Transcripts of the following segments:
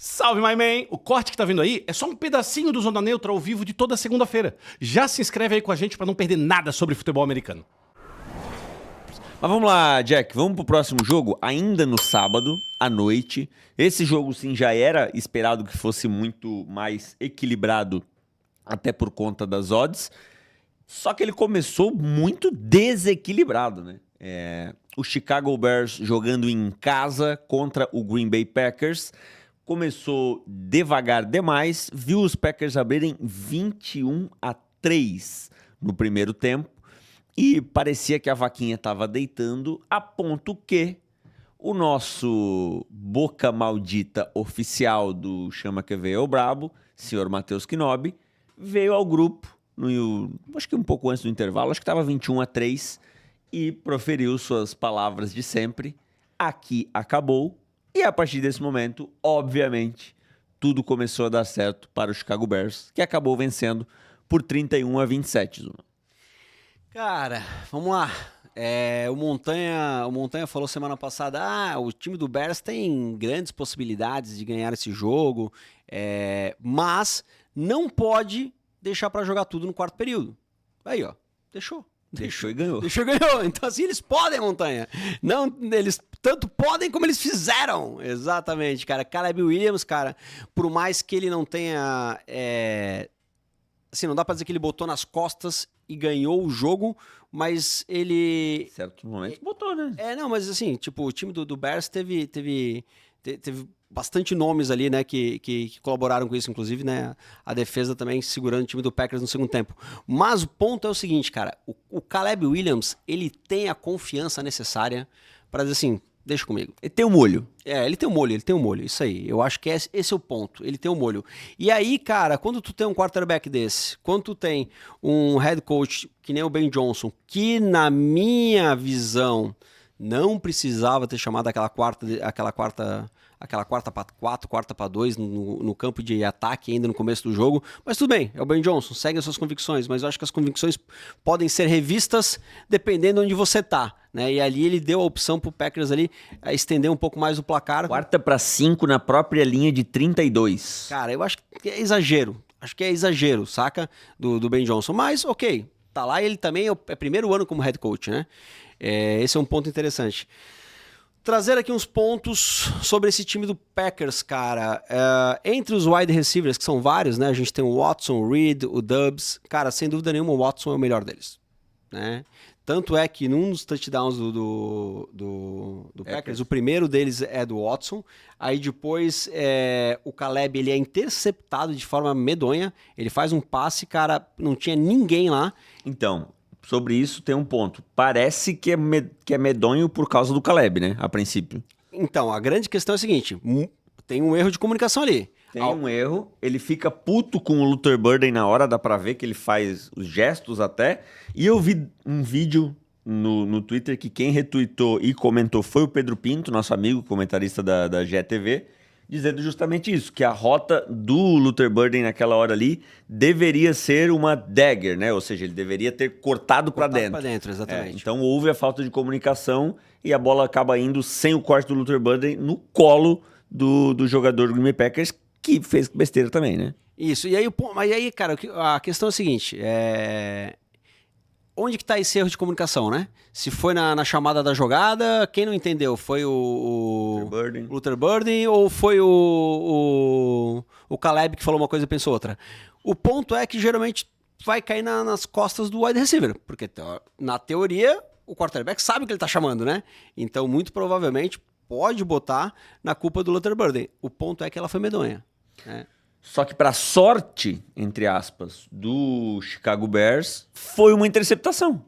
Salve, my man! O corte que tá vindo aí é só um pedacinho do Zona Neutra ao vivo de toda segunda-feira. Já se inscreve aí com a gente pra não perder nada sobre futebol americano. Mas vamos lá, Jack, vamos pro próximo jogo, ainda no sábado, à noite. Esse jogo, sim, já era esperado que fosse muito mais equilibrado, até por conta das odds. Só que ele começou muito desequilibrado, né? O Chicago Bears jogando em casa contra o Green Bay Packers. Começou devagar demais, viu os Packers abrirem 21-3 no primeiro tempo. E parecia que a vaquinha estava deitando, a ponto que o nosso boca maldita oficial do Chama que Veio ao Brabo, senhor Matheus Kinobi, veio ao grupo, acho que um pouco antes do intervalo, acho que estava 21-3, e proferiu suas palavras de sempre. Aqui acabou. E a partir desse momento, obviamente, tudo começou a dar certo para o Chicago Bears, que acabou vencendo por 31-27, Zuma. Cara, vamos lá. O Montanha falou semana passada, o time do Bears tem grandes possibilidades de ganhar esse jogo, mas não pode deixar para jogar tudo no quarto período. Aí, ó, deixou e ganhou. Deixou e ganhou. Então, assim, eles podem, Montanha. Não, eles tanto podem como eles fizeram. Exatamente, cara. Caleb Williams, cara, por mais que ele não tenha... Assim, não dá pra dizer que ele botou nas costas e ganhou o jogo, mas ele... Em certo momento botou, né? Não, mas assim, tipo, o time do Bears teve bastante nomes ali, né, que colaboraram com isso, inclusive, né, a defesa também segurando o time do Packers no segundo tempo. Mas o ponto é o seguinte, cara, o Caleb Williams, ele tem a confiança necessária para dizer assim, deixa comigo. Ele tem um molho. Ele tem um molho, isso aí. Eu acho que esse é o ponto, ele tem um molho. E aí, cara, quando tu tem um quarterback desse, quando tu tem um head coach que nem o Ben Johnson, que na minha visão não precisava ter chamado aquela quarta para 4, quarta para 2 no campo de ataque ainda no começo do jogo, mas tudo bem, é o Ben Johnson, segue as suas convicções, mas eu acho que as convicções podem ser revistas dependendo de onde você tá, né? E ali ele deu a opção pro Packers ali estender um pouco mais o placar. 4-5 na própria linha de 32. Cara, eu acho que é exagero, saca? Do Ben Johnson, mas ok, tá lá, ele também é primeiro ano como head coach, né? Esse é um ponto interessante. Trazer aqui uns pontos sobre esse time do Packers, cara. Entre os wide receivers, que são vários, né? A gente tem o Watson, o Reed, o Doubs. Cara, sem dúvida nenhuma, o Watson é o melhor deles, né? Tanto é que num dos touchdowns do Packers, o primeiro deles é do Watson. Aí depois o Caleb ele é interceptado de forma medonha. Ele faz um passe, cara, não tinha ninguém lá. Então... Sobre isso tem um ponto. Parece que é medonho por causa do Caleb, né? A princípio. Então, a grande questão é a seguinte. Tem um erro de comunicação ali. Tem um erro. Ele fica puto com o Luther Burden na hora. Dá pra ver que ele faz os gestos até. E eu vi um vídeo no Twitter que quem retweetou e comentou foi o Pedro Pinto, nosso amigo, comentarista da GTV, dizendo justamente isso, que a rota do Luther Burden naquela hora ali deveria ser uma dagger, né? Ou seja, ele deveria ter cortado para dentro. Para dentro, exatamente. Então houve a falta de comunicação e a bola acaba indo sem o corte do Luther Burden no colo do jogador do Green Bay Packers, que fez besteira também, né? Isso, e aí, cara, a questão é a seguinte, onde que tá esse erro de comunicação, né? Se foi na chamada da jogada, quem não entendeu? Foi o Luther Burden ou foi o Caleb que falou uma coisa e pensou outra? O ponto é que geralmente vai cair nas costas do wide receiver, porque na teoria o quarterback sabe o que ele tá chamando, né? Então muito provavelmente pode botar na culpa do Luther Burden. O ponto é que ela foi medonha, né? Só que para sorte, entre aspas, do Chicago Bears, foi uma interceptação.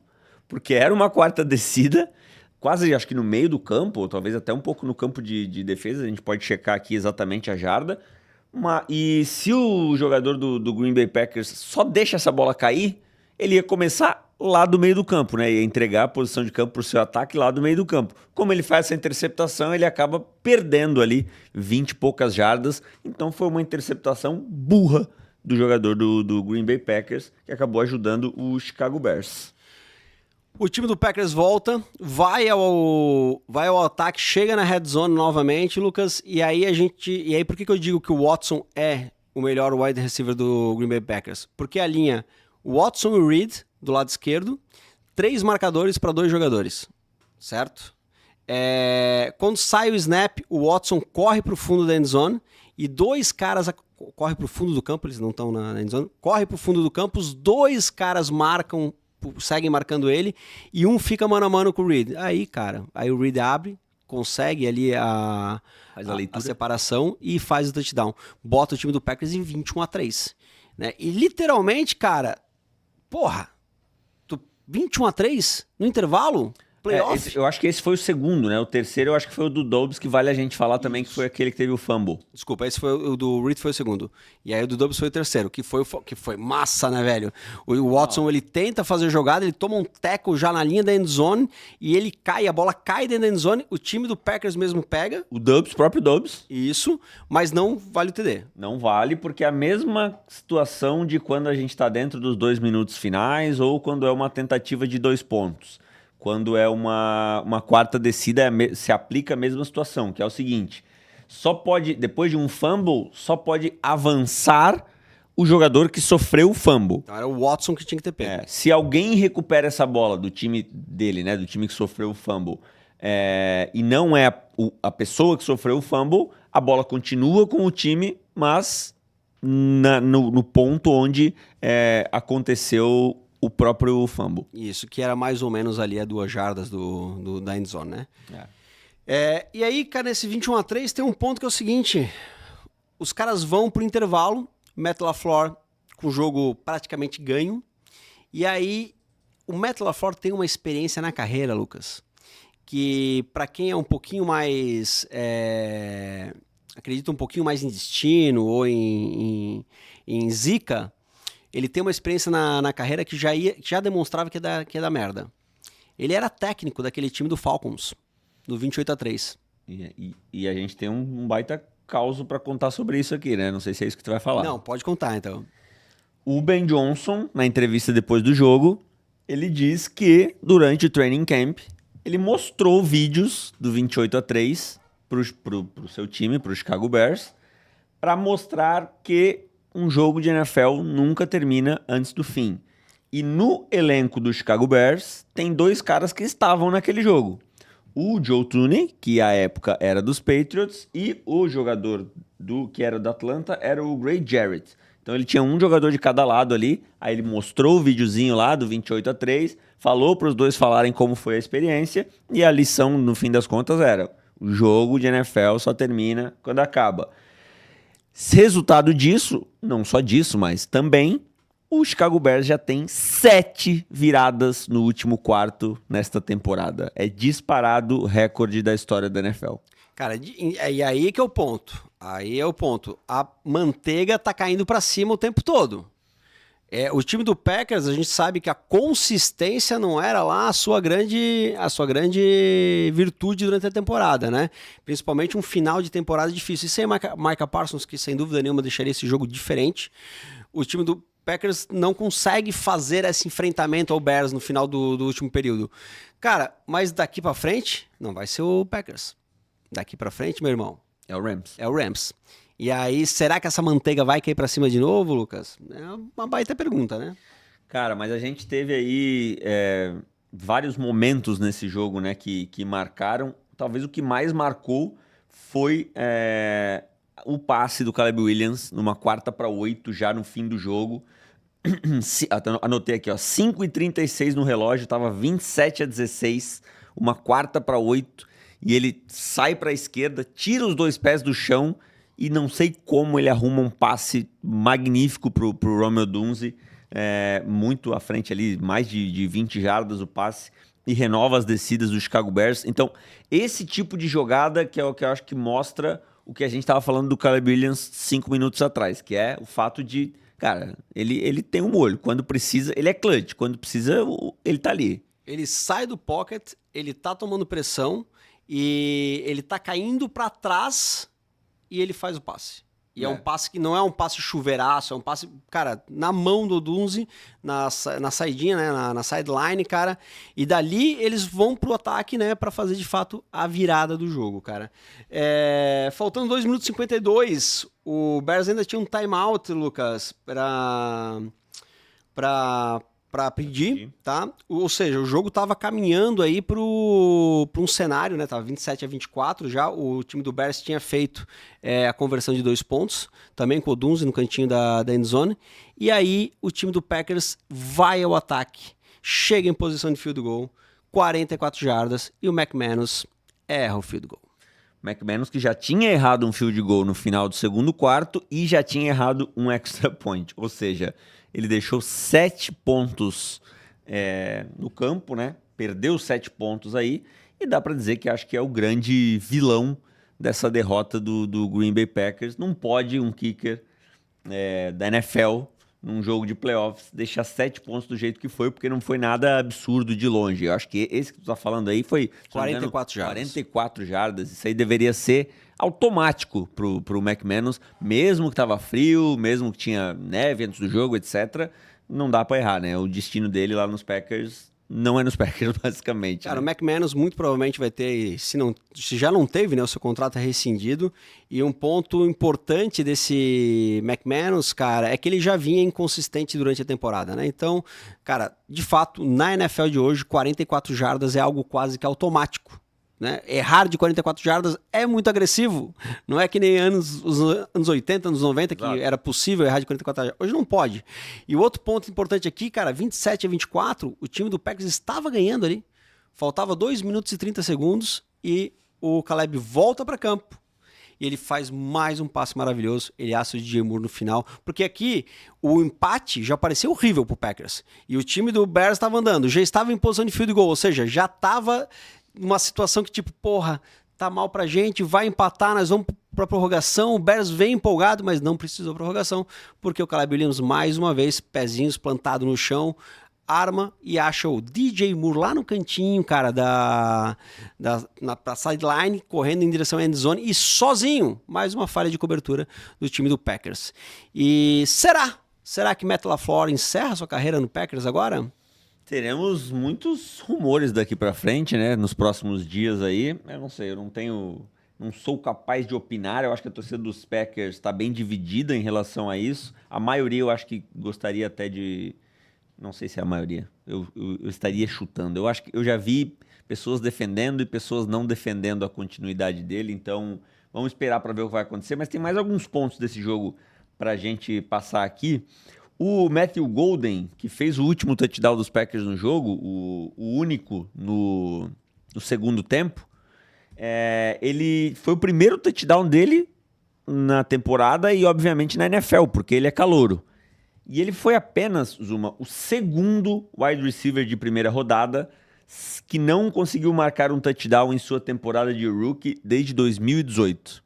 Porque era uma quarta descida, quase acho que no meio do campo, ou talvez até um pouco no campo de defesa, a gente pode checar aqui exatamente a jarda. E se o jogador do Green Bay Packers só deixa essa bola cair, ele ia começar lá do meio do campo, né? Ia entregar a posição de campo para o seu ataque lá do meio do campo. Como ele faz essa interceptação, ele acaba perdendo ali 20 e poucas jardas. Então foi uma interceptação burra do jogador do Green Bay Packers, que acabou ajudando o Chicago Bears. O time do Packers volta, vai ao ataque, chega na red zone novamente, Lucas, e aí por que eu digo que o Watson é o melhor wide receiver do Green Bay Packers? Porque a linha Watson e Reed do lado esquerdo, 3 marcadores para 2 jogadores, certo? Quando sai o snap, o Watson corre para o fundo da endzone e 2 caras corre para o fundo do campo, eles não estão na endzone, corre para o fundo do campo, os 2 caras seguem marcando ele e um fica mano a mano com o Reed. Aí, cara, o Reed abre, consegue ali a separação e faz o touchdown. Bota o time do Packers em 21-3. Né? E literalmente, cara, 21-3 no intervalo? Playoff? Eu acho que esse foi o segundo, né? O terceiro eu acho que foi o do Dobbs, que vale a gente falar também, que foi aquele que teve o fumble. Desculpa, esse foi o do Reed, foi o segundo. E aí o do Dobbs foi o terceiro, que foi massa, né, velho? O Watson, ele tenta fazer jogada, ele toma um tackle já na linha da endzone e ele cai, a bola cai dentro da endzone, o time do Packers mesmo pega. O Dobbs, próprio Dobbs. Isso, mas não vale o TD. Não vale, porque é a mesma situação de quando a gente tá dentro dos 2 minutos finais ou quando é uma tentativa de 2 pontos. Quando é uma quarta descida, se aplica a mesma situação, que é o seguinte: depois de um fumble, só pode avançar o jogador que sofreu o fumble. Então era o Watson que tinha que ter pego. Se alguém recupera essa bola do time dele, né, do time que sofreu o fumble, e não é a pessoa que sofreu o fumble, a bola continua com o time, mas no ponto onde aconteceu o próprio fumble. Isso, que era mais ou menos ali a 2 jardas da endzone, né? E aí, cara, nesse 21-3 tem um ponto que é o seguinte: os caras vão pro intervalo, Matt LaFleur com o jogo praticamente ganho, e aí o Matt LaFleur tem uma experiência na carreira, Lucas, que para quem é um pouquinho mais... acredita um pouquinho mais em destino ou em zica, ele tem uma experiência na carreira que já demonstrava que ia dar merda. Ele era técnico daquele time do Falcons, do 28-3. E a gente tem um baita caos pra contar sobre isso aqui, né? Não sei se é isso que tu vai falar. Não, pode contar, então. O Ben Johnson, na entrevista depois do jogo, ele diz que durante o training camp, ele mostrou vídeos do 28-3 pro seu time, pro Chicago Bears, para mostrar que um jogo de NFL nunca termina antes do fim. E no elenco do Chicago Bears, tem 2 caras que estavam naquele jogo. O Joe Thuney, que à época era dos Patriots, e o jogador que era do Atlanta era o Grady Jarrett. Então ele tinha um jogador de cada lado ali, aí ele mostrou o videozinho lá do 28-3, falou para os 2 falarem como foi a experiência, e a lição, no fim das contas, era: o jogo de NFL só termina quando acaba. Resultado disso, não só disso, mas também, o Chicago Bears já tem 7 viradas no último quarto nesta temporada. É disparado o recorde da história da NFL. Cara, e aí que é o ponto. Aí é o ponto. A manteiga tá caindo pra cima o tempo todo. O time do Packers, a gente sabe que a consistência não era lá a sua grande virtude durante a temporada, né? Principalmente um final de temporada difícil. E sem Micah Parsons, que sem dúvida nenhuma deixaria esse jogo diferente, o time do Packers não consegue fazer esse enfrentamento ao Bears no final do último período. Cara, mas daqui pra frente, não vai ser o Packers. Daqui pra frente, meu irmão, é o Rams. É o Rams. E aí, será que essa manteiga vai cair pra cima de novo, Lucas? É uma baita pergunta, né? Cara, mas a gente teve aí vários momentos nesse jogo, né, que marcaram. Talvez o que mais marcou foi o passe do Caleb Williams numa 4ª-8 já no fim do jogo. Anotei aqui, ó, 5:36 no relógio, tava 27-16, uma 4ª-8, e ele sai pra esquerda, tira os 2 pés do chão e não sei como ele arruma um passe magnífico pro Romeo Dunze, muito à frente ali, mais de 20 jardas o passe, e renova as descidas do Chicago Bears. Então, esse tipo de jogada que é o que eu acho que mostra o que a gente estava falando do Caleb Williams 5 minutos atrás, que é o fato de, cara, ele tem um molho. Quando precisa, ele é clutch. Quando precisa, ele tá ali. Ele sai do pocket, ele tá tomando pressão e ele tá caindo para trás e ele faz o passe. E é um passe que não é um passe chuveiraço, é um passe, cara, na mão do Dunze, na saidinha, né, na sideline, cara. E dali eles vão pro ataque, né, pra fazer de fato a virada do jogo, cara. Faltando 2 minutos e 52, o Bears ainda tinha um timeout, Lucas, pra pedir, tá? Ou seja, o jogo tava caminhando aí pra um cenário, né? Tava 27-24 já. O time do Bears tinha feito a conversão de 2 pontos, também com o Dunze no cantinho da endzone. E aí o time do Packers vai ao ataque, chega em posição de field goal, 44 jardas, e o McManus erra o field goal. McManus que já tinha errado um field goal no final do segundo quarto e já tinha errado um extra point. Ou seja, ele deixou 7 pontos no campo, né? Perdeu 7 pontos aí. E dá pra dizer que acho que é o grande vilão dessa derrota do Green Bay Packers. Não pode um kicker da NFL, num jogo de playoffs, deixar 7 pontos do jeito que foi, porque não foi nada absurdo de longe. Eu acho que esse que tu tá falando aí foi... 44 jardas. 44 jardas. Isso aí deveria ser automático pro McManus, mesmo que tava frio, mesmo que tinha neve antes do jogo, etc. Não dá pra errar, né? O destino dele lá nos Packers não é nos Packers, basicamente. Cara, né? o McManus muito provavelmente vai ter, se já não teve, né, o seu contrato é rescindido. E um ponto importante desse McManus, cara, é que ele já vinha inconsistente durante a temporada, né? Então, cara, de fato, na NFL de hoje, 44 jardas é algo quase que automático. Né? Errar de 44 jardas é muito agressivo. Não é que nem os anos 80, anos 90, que era possível errar de 44 jardas. Hoje não pode. E o outro ponto importante aqui, cara, 27-24, o time do Packers estava ganhando ali. Faltava 2 minutos e 30 segundos e o Caleb volta para campo. E ele faz mais um passe maravilhoso. Ele acha o DJ Moore no final. Porque aqui o empate já parecia horrível pro Packers. E o time do Bears estava andando. Já estava em posição de field goal. Ou seja, já estava uma situação que tipo, porra, tá mal pra gente, vai empatar, nós vamos pra prorrogação, o Bears vem empolgado, mas não precisou prorrogação, porque o Caleb Williams, mais uma vez, pezinhos plantados no chão, arma e acha o DJ Moore lá no cantinho, cara, pra sideline, correndo em direção à endzone e sozinho, mais uma falha de cobertura do time do Packers. E será que Matt LaFleur encerra sua carreira no Packers agora? Teremos muitos rumores daqui pra frente, né? Nos próximos dias aí. Eu não sei, não sou capaz de opinar. Eu acho que a torcida dos Packers está bem dividida em relação a isso. A maioria eu acho que gostaria até de... Não sei se é a maioria. Eu estaria chutando. Eu acho que eu já vi pessoas defendendo e pessoas não defendendo a continuidade dele. Então, vamos esperar para ver o que vai acontecer. Mas tem mais alguns pontos desse jogo pra gente passar aqui. O Matthew Golden, que fez o último touchdown dos Packers no jogo, o único no segundo tempo, ele foi o primeiro touchdown dele na temporada e, obviamente, na NFL, porque ele é calouro. E ele foi apenas, Zuma, o segundo wide receiver de primeira rodada que não conseguiu marcar um touchdown em sua temporada de rookie desde 2018.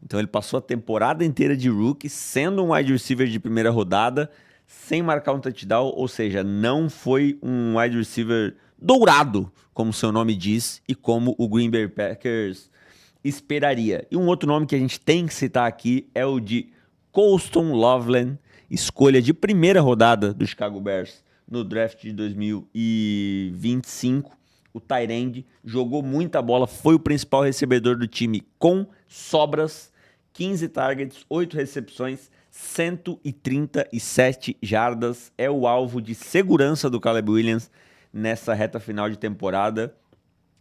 Então ele passou a temporada inteira de rookie, sendo um wide receiver de primeira rodada, sem marcar um touchdown, ou seja, não foi um wide receiver dourado, como seu nome diz, e como o Green Bay Packers esperaria. E um outro nome que a gente tem que citar aqui é o de Colston Loveland, escolha de primeira rodada do Chicago Bears no draft de 2025. O tight end jogou muita bola, foi o principal recebedor do time com sobras, 15 targets, 8 recepções, 137 jardas. É o alvo de segurança do Caleb Williams nessa reta final de temporada.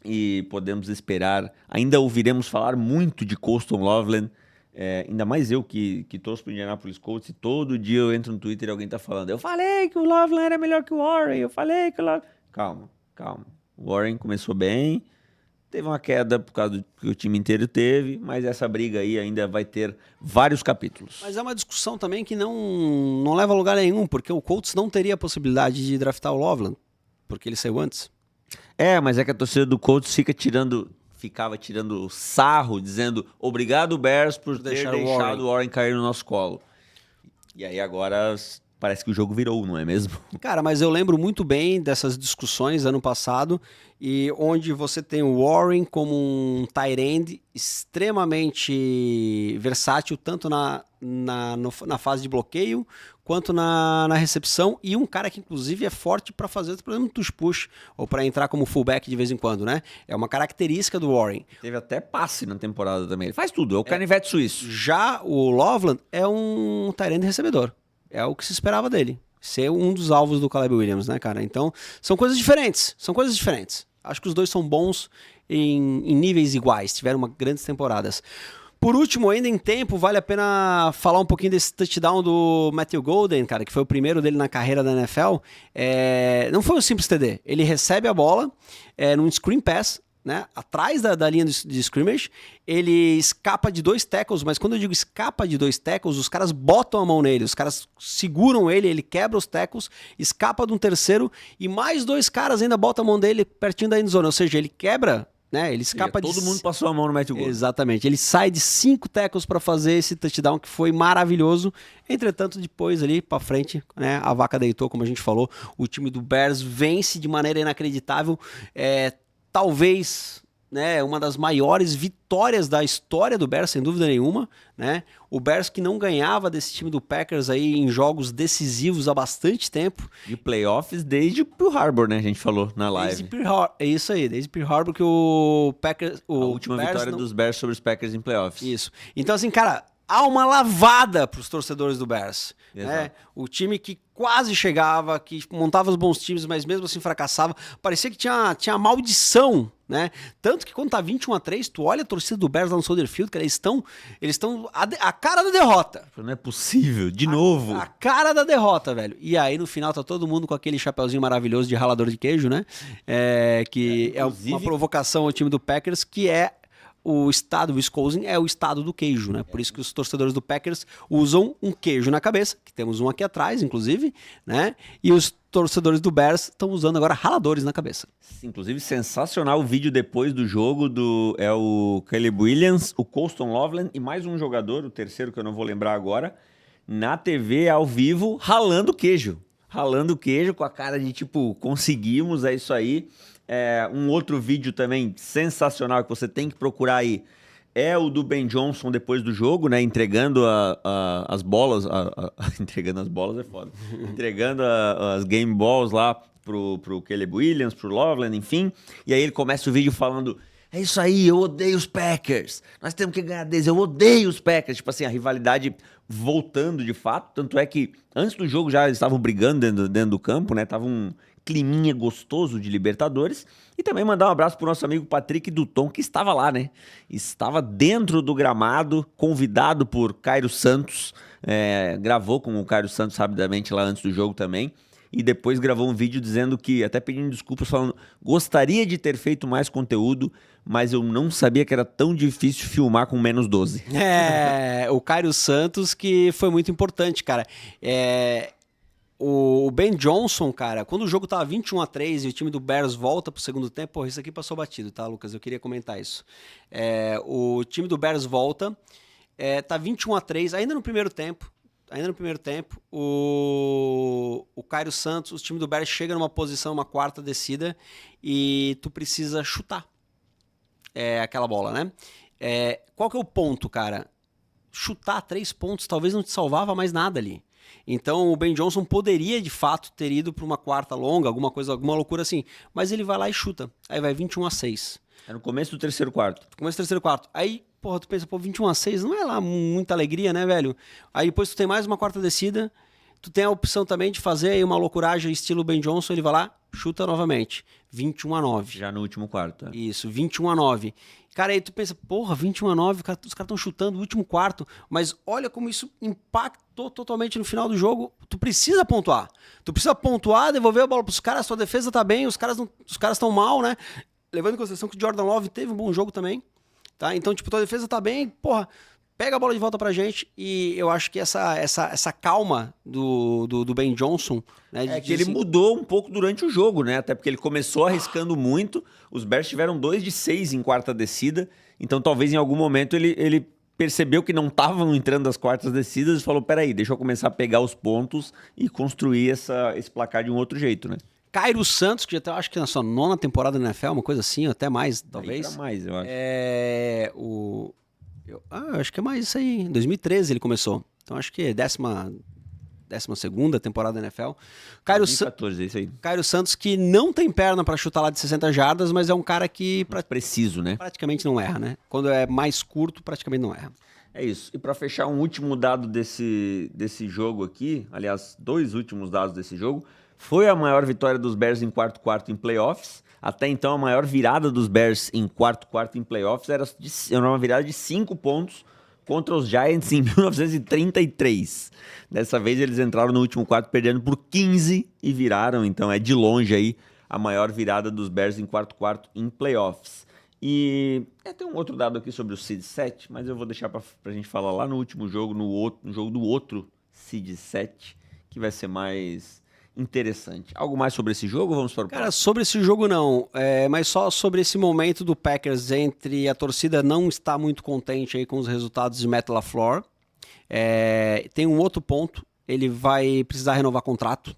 E podemos esperar, ainda ouviremos falar muito de Colston Loveland, ainda mais eu que torço pro Indianapolis Colts, e todo dia eu entro no Twitter e alguém tá falando, eu falei que o Loveland era melhor que o Warren, eu falei que o Loveland... Calma. O Warren começou bem, teve uma queda por causa do que o time inteiro teve, mas essa briga aí ainda vai ter vários capítulos. Mas é uma discussão também que não leva a lugar nenhum, porque o Colts não teria a possibilidade de draftar o Loveland, porque ele saiu antes. Mas é que a torcida do Colts ficava tirando sarro, dizendo obrigado Bears por ter deixado o Warren cair no nosso colo. E aí agora parece que o jogo virou, não é mesmo? Cara, mas eu lembro muito bem dessas discussões ano passado, e onde você tem o Warren como um tight end extremamente versátil, tanto na fase de bloqueio, quanto na recepção, e um cara que inclusive é forte para fazer, por exemplo, push, ou para entrar como fullback de vez em quando, né? É uma característica do Warren. Teve até passe na temporada também. Ele faz tudo, é o canivete suíço. Já o Loveland é um tight end recebedor. É o que se esperava dele. Ser um dos alvos do Caleb Williams, né, cara? Então, são coisas diferentes. Acho que os dois são bons em níveis iguais. Tiveram grandes temporadas. Por último, ainda em tempo, vale a pena falar um pouquinho desse touchdown do Matthew Golden, cara, que foi o primeiro dele na carreira da NFL. Não foi um simples TD. Ele recebe a bola num screen pass, né, atrás da linha de scrimmage, ele escapa de 2 tackles, mas quando eu digo escapa de 2 tackles, os caras botam a mão nele, os caras seguram ele quebra os tackles, escapa de um terceiro, e mais 2 caras ainda botam a mão dele pertinho da endzone, ou seja, ele quebra, né, ele escapa Todo mundo passou a mão no Matthew Golden. Exatamente, ele sai de 5 tackles para fazer esse touchdown que foi maravilhoso. Entretanto, depois ali para frente, né, a vaca deitou, como a gente falou, o time do Bears vence de maneira inacreditável, talvez, né, uma das maiores vitórias da história do Bears, sem dúvida nenhuma, né? O Bears que não ganhava desse time do Packers aí em jogos decisivos há bastante tempo. E playoffs desde Pearl Harbor, né? A gente falou na live. É isso aí, desde Pearl Harbor que o Packers... A última vitória dos Bears sobre os Packers em playoffs. Isso. Então, assim, cara, há uma lavada para os torcedores do Bears. Né? O time que quase chegava, que montava os bons times, mas mesmo assim fracassava. Parecia que tinha maldição, né? Tanto que quando tá 21-3, tu olha a torcida do Bears lá no Soldier Field, cara, eles estão a cara da derrota. Não é possível, de novo. A cara da derrota, velho. E aí no final tá todo mundo com aquele chapeuzinho maravilhoso de ralador de queijo, né? Que é uma provocação ao time do Packers, que é o Wisconsin é o estado do queijo, né? Por isso que os torcedores do Packers usam um queijo na cabeça, que temos um aqui atrás, inclusive, né? E os torcedores do Bears estão usando agora raladores na cabeça. Inclusive, sensacional o vídeo depois do jogo é o Caleb Williams, o Colston Loveland e mais um jogador, o terceiro que eu não vou lembrar agora, na TV ao vivo, ralando queijo. Ralando queijo com a cara de tipo, conseguimos, é isso aí. Um outro vídeo também sensacional que você tem que procurar aí é o do Ben Johnson depois do jogo, né? Entregando as bolas. Entregando as bolas é foda. Entregando as game balls lá pro Caleb Williams, pro Loveland, enfim. E aí ele começa o vídeo falando: é isso aí, eu odeio os Packers. Nós temos que ganhar deles, eu odeio os Packers. Tipo assim, a rivalidade voltando de fato. Tanto é que antes do jogo já eles estavam brigando dentro do campo, né? Tava um climinha gostoso de Libertadores. E também mandar um abraço pro nosso amigo Patrick Duton, que estava lá, né? Estava dentro do gramado, convidado por Cairo Santos. Gravou com o Cairo Santos rapidamente lá antes do jogo também. E depois gravou um vídeo dizendo que, até pedindo desculpas, falando: gostaria de ter feito mais conteúdo, mas eu não sabia que era tão difícil filmar com menos 12. O Cairo Santos, que foi muito importante, cara. O Ben Johnson, cara, quando o jogo tava 21-3 e o time do Bears volta pro segundo tempo, porra, isso aqui passou batido, tá, Lucas? Eu queria comentar isso. O time do Bears volta, tá 21-3, ainda no primeiro tempo, o Cairo Santos, o time do Bears chega numa posição, uma quarta descida, e tu precisa chutar aquela bola, né? Qual que é o ponto, cara? Chutar 3 pontos talvez não te salvava mais nada ali. Então o Ben Johnson poderia de fato ter ido para uma quarta longa, alguma loucura assim, mas ele vai lá e chuta. Aí vai 21-6. É no começo do terceiro quarto. Aí, porra, tu pensa, 21-6 não é lá muita alegria, né, velho? Aí depois tu tem mais uma quarta descida, tu tem a opção também de fazer aí uma loucuragem estilo Ben Johnson, ele vai lá, chuta novamente. 21-9. Já no último quarto. Isso, 21-9. Cara, aí tu pensa, porra, 21-9, os caras estão chutando no último quarto, mas olha como isso impactou totalmente no final do jogo. Tu precisa pontuar, devolver a bola pros caras, sua defesa tá bem, os caras estão mal, né? Levando em consideração que o Jordan Love teve um bom jogo também, tá? Então, tipo, tua defesa tá bem, porra, pega a bola de volta pra gente. E eu acho que essa calma do Ben Johnson, né? Que ele mudou um pouco durante o jogo, né? Até porque ele começou arriscando muito. Os Bears tiveram 2 de 6 em quarta descida. Então talvez em algum momento ele percebeu que não estavam entrando as quartas descidas e falou, peraí, deixa eu começar a pegar os pontos e construir esse placar de um outro jeito, né? Cairo Santos, que já tá, acho que na sua 9ª temporada na NFL, uma coisa assim, ou até mais, talvez. Aí pra mais, eu acho. Acho que é mais isso aí. Em 2013 ele começou. Então acho que é 12ª temporada da NFL. 2014, é isso aí. Cairo Santos, que não tem perna para chutar lá de 60 jardas, mas é um cara que Preciso, né? praticamente não erra, né? Quando é mais curto, praticamente não erra. É isso. E para fechar um último dado desse jogo aqui, aliás, 2 últimos dados desse jogo, foi a maior vitória dos Bears em quarto em playoffs. Até então, a maior virada dos Bears em quarto em playoffs era uma virada de 5 pontos contra os Giants em 1933. Dessa vez eles entraram no último quarto perdendo por 15 e viraram. Então é de longe aí a maior virada dos Bears em quarto em playoffs. E tem um outro dado aqui sobre o Seed 7, mas eu vou deixar pra gente falar lá no último jogo, no jogo do outro Seed 7, que vai ser mais interessante. Algo mais sobre esse jogo? Vamos para o Cara, sobre esse jogo não, mas só sobre esse momento do Packers entre a torcida não está muito contente aí com os resultados de Matt LaFleur. Tem um outro ponto, ele vai precisar renovar contrato.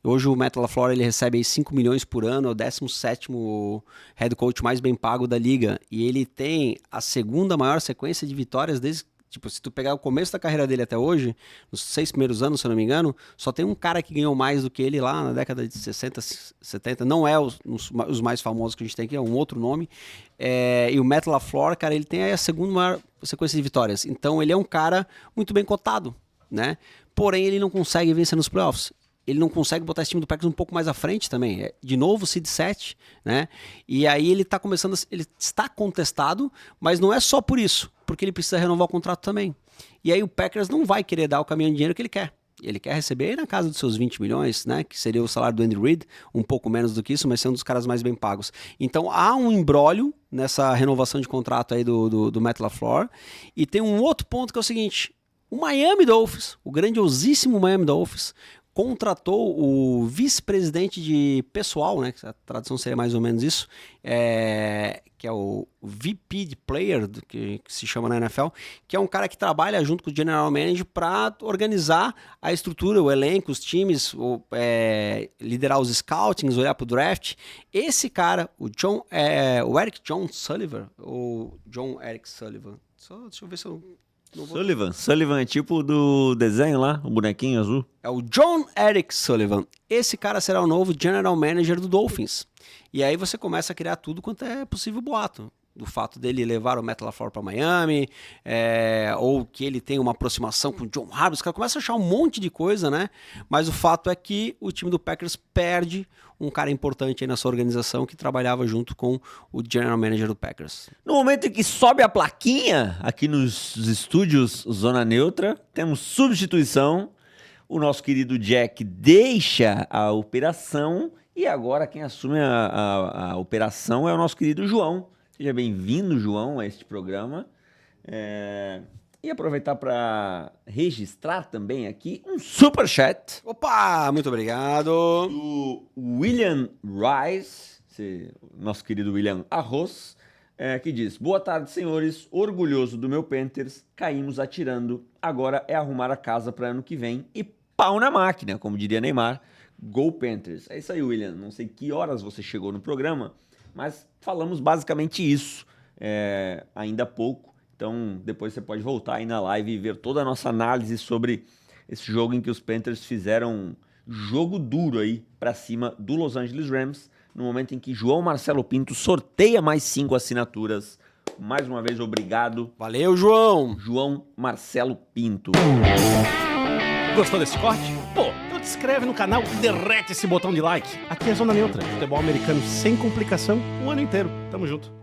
Hoje o Matt LaFleur ele recebe aí 5 milhões por ano, é o 17º head coach mais bem pago da liga, e ele tem a 2ª maior sequência de vitórias desde. Tipo, se tu pegar o começo da carreira dele até hoje, nos 6 primeiros anos, se eu não me engano, só tem um cara que ganhou mais do que ele lá na década de 60, 70. Não é os mais famosos que a gente tem aqui, é um outro nome. E o Matt LaFleur, cara, ele tem aí a 2ª maior sequência de vitórias. Então, ele é um cara muito bem cotado, né? Porém, ele não consegue vencer nos playoffs. Ele não consegue botar esse time do Packers um pouco mais à frente também. De novo, Seed 7, né? E aí ele está ele está contestado, mas não é só por isso, porque ele precisa renovar o contrato também. E aí o Packers não vai querer dar o caminhão de dinheiro que ele quer. Ele quer receber na casa dos seus 20 milhões, né? Que seria o salário do Andy Reid, um pouco menos do que isso, mas ser um dos caras mais bem pagos. Então há um imbróglio nessa renovação de contrato aí do Matt LaFleur. E tem um outro ponto que é o seguinte: o Miami Dolphins, o grandiosíssimo Miami Dolphins, contratou o vice-presidente de pessoal, né? A tradução seria mais ou menos isso, que é o VP de Player, que se chama na NFL, que é um cara que trabalha junto com o General Manager para organizar a estrutura, o elenco, os times, liderar os scoutings, olhar para o draft. Esse cara, o Eric John Sullivan, ou John Eric Sullivan, deixa eu ver se eu... Sullivan é tipo do desenho lá, o bonequinho azul. É o John Eric Sullivan. Esse cara será o novo General Manager do Dolphins. E aí você começa a criar tudo quanto é possível boato. Do fato dele levar o Matt LaFleur para Miami, ou que ele tem uma aproximação com o John Harbaugh. Os caras começam a achar um monte de coisa, né? Mas o fato é que o time do Packers perde um cara importante aí na sua organização que trabalhava junto com o General Manager do Packers. No momento em que sobe a plaquinha aqui nos estúdios Zona Neutra, temos substituição. O nosso querido Jack deixa a operação e agora quem assume a operação é o nosso querido João. Seja bem-vindo, João, a este programa. E aproveitar para registrar também aqui um superchat. Opa, muito obrigado. Do William Rice, nosso querido William Arroz, que diz: boa tarde, senhores. Orgulhoso do meu Panthers, caímos atirando. Agora é arrumar a casa para ano que vem e pau na máquina, como diria Neymar. Go Panthers. É isso aí, William. Não sei que horas você chegou no programa, mas falamos basicamente isso ainda há pouco. Então, depois você pode voltar aí na live e ver toda a nossa análise sobre esse jogo em que os Panthers fizeram um jogo duro aí pra cima do Los Angeles Rams, no momento em que João Marcelo Pinto sorteia mais 5 assinaturas. Mais uma vez, obrigado. Valeu, João. João Marcelo Pinto. Gostou desse corte? Pô, então te inscreve no canal e derrete esse botão de like. Aqui é Zona Neutra, futebol americano sem complicação o ano inteiro. Tamo junto.